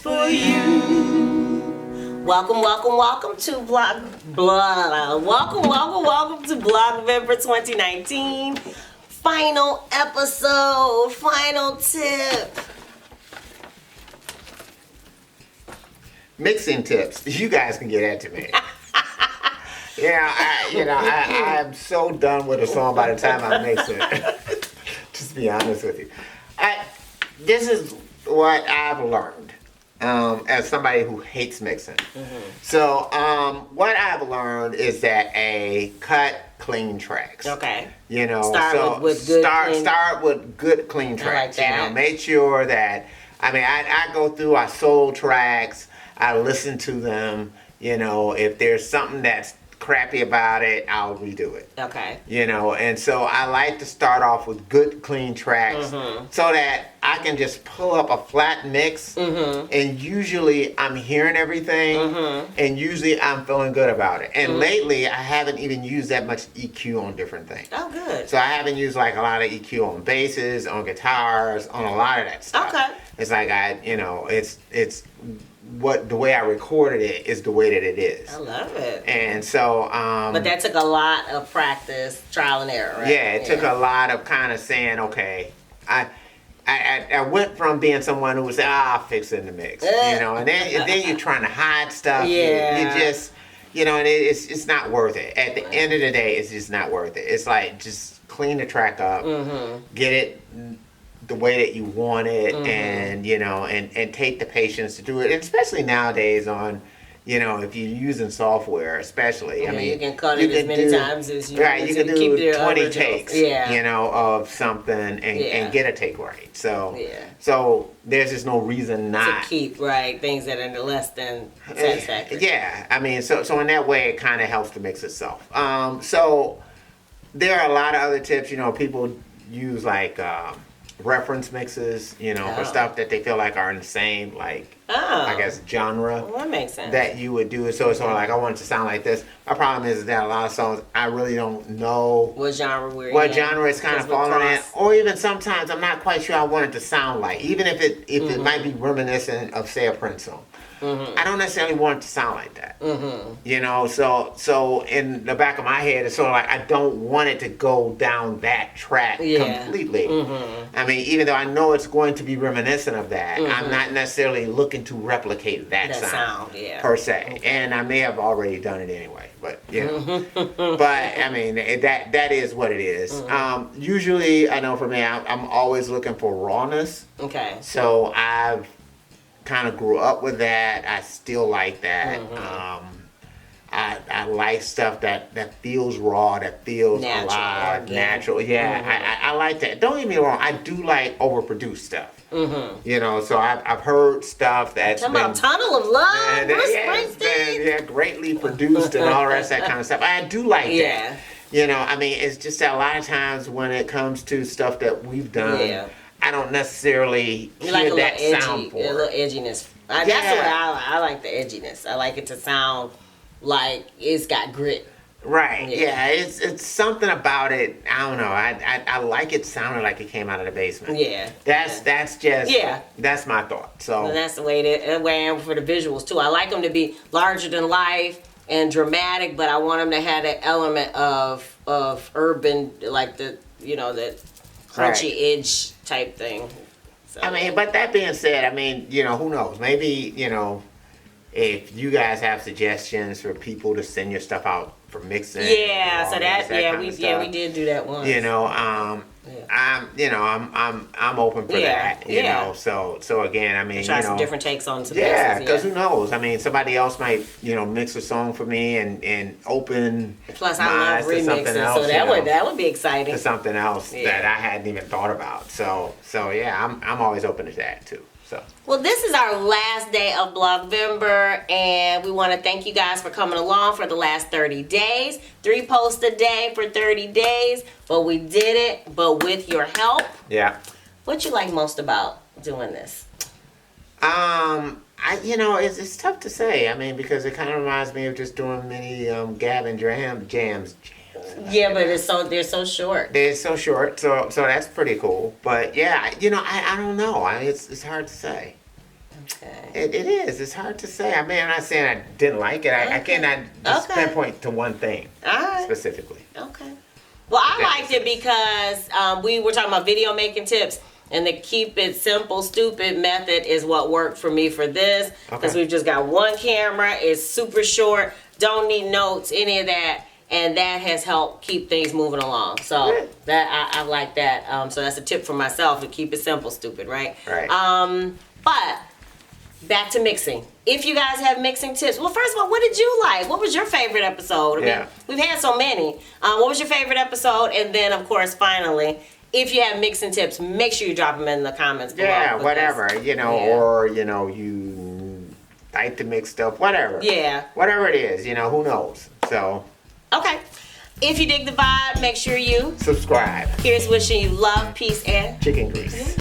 for you. Welcome to welcome to Blog-vember 2019. Final episode, final tip. Mixing tips. You guys can get that to me. I'm so done with a song by the time I mix it. Just be honest with you. This is what I've learned as somebody who hates mixing. Mm-hmm. So what I've learned is that cut clean tracks. Okay. Start with good clean tracks. I like that. Make sure that I go through our soul tracks. I listen to them. If there's something that's crappy about it, I'll redo it. Okay. And so I like to start off with good clean tracks so that I can just pull up a flat mix and usually I'm hearing everything and usually I'm feeling good about it. And lately I haven't even used that much EQ on different things. Oh, good. So I haven't used like a lot of EQ on basses, on guitars, on a lot of that stuff. Okay. It's like it's what the way I recorded it is the way that it is. I love it. And so but that took a lot of practice, trial and error, right? Yeah, it took a lot of kind of saying, okay, I went from being someone who would say, I'll fix it in the mix, and then you're trying to hide stuff. Yeah. You just, and it's not worth it. At the end of the day, it's just not worth it. It's like just clean the track up, get it the way that you want it, and and take the patience to do it, and especially nowadays on if you're using software, especially you can cut it as many times as you right. You can do 20 takes of something and get a take right. So so there's just no reason not to keep things that are less than satisfactory. So in that way it kind of helps to mix itself. So there are a lot of other tips. People use like reference mixes, for stuff that they feel like are in the same, I guess, genre. Well, that makes sense. That you would do it. So it's sort of like, I want it to sound like this. My problem is that a lot of songs, I really don't know what genre it's kind of falling in. Or even sometimes I'm not quite sure I want it to sound like. Even if it might be reminiscent of, say, a Prince song. I don't necessarily want it to sound like that. So in the back of my head, it's sort of like I don't want it to go down that track completely. Even though I know it's going to be reminiscent of that, I'm not necessarily looking to replicate that sound per se. And I may have already done it anyway, but but that is what it is. Usually, I know for me, I'm always looking for rawness. Okay. So I've kind of grew up with that. I still like that. I like stuff that feels raw, that feels alive, natural. Yeah, I like that. Don't get me wrong, I do like overproduced stuff. So I've heard stuff that's talking about Tunnel of Love, Bruce Springsteen. Greatly produced and all the rest of that kind of stuff. I do like that. It's just that a lot of times when it comes to stuff that we've done, I don't necessarily hear that sound for it. A little edginess. That's what I like, the edginess. I like it to sound like it's got grit. Right. Yeah. It's something about it. I don't know. I like it sounding like it came out of the basement. Yeah. That's just that's my thought. So well, that's the way I am for the visuals too. I like them to be larger than life and dramatic, but I want them to have that element of urban, like the crunchy edge type thing. So, but that being said, who knows? Maybe, if you guys have suggestions for people to send your stuff out for mixing. Yeah, so we did do that once. I'm open for that. So again, try some different takes on some because who knows? Somebody else might mix a song for me and open. Plus, I love remixes, else, so that would be exciting. To something else that I hadn't even thought about. So I'm always open to that too. So. Well, this is our last day of Blog-vember, and we want to thank you guys for coming along for the last 30 days. 3 posts a day for 30 days, but we did it, but with your help. Yeah. What you like most about doing this? It's tough to say. Because it kind of reminds me of just doing many Gavin jams. Yeah, but they're so short. They're so short, so that's pretty cool. But yeah, I don't know. It's hard to say. Okay. It is. It's hard to say. I mean, I'm not saying I didn't like it. I cannot just pinpoint to one thing specifically. Okay. Well, I liked it because we were talking about video making tips. And the keep it simple, stupid method is what worked for me for this. Because we've just got one camera. It's super short. Don't need notes, any of that. And that has helped keep things moving along. So that I like that. So that's a tip for myself to keep it simple, stupid, right? Right. But back to mixing. If you guys have mixing tips, well, first of all, what did you like? What was your favorite episode? I mean, we've had so many. What was your favorite episode? And then, of course, finally, if you have mixing tips, make sure you drop them in the comments below. Yeah, whatever, or, you like to mix stuff, whatever. Yeah. Whatever it is, who knows? So. Okay. If you dig the vibe, make sure you subscribe. Here's wishing you love, peace, and chicken grease.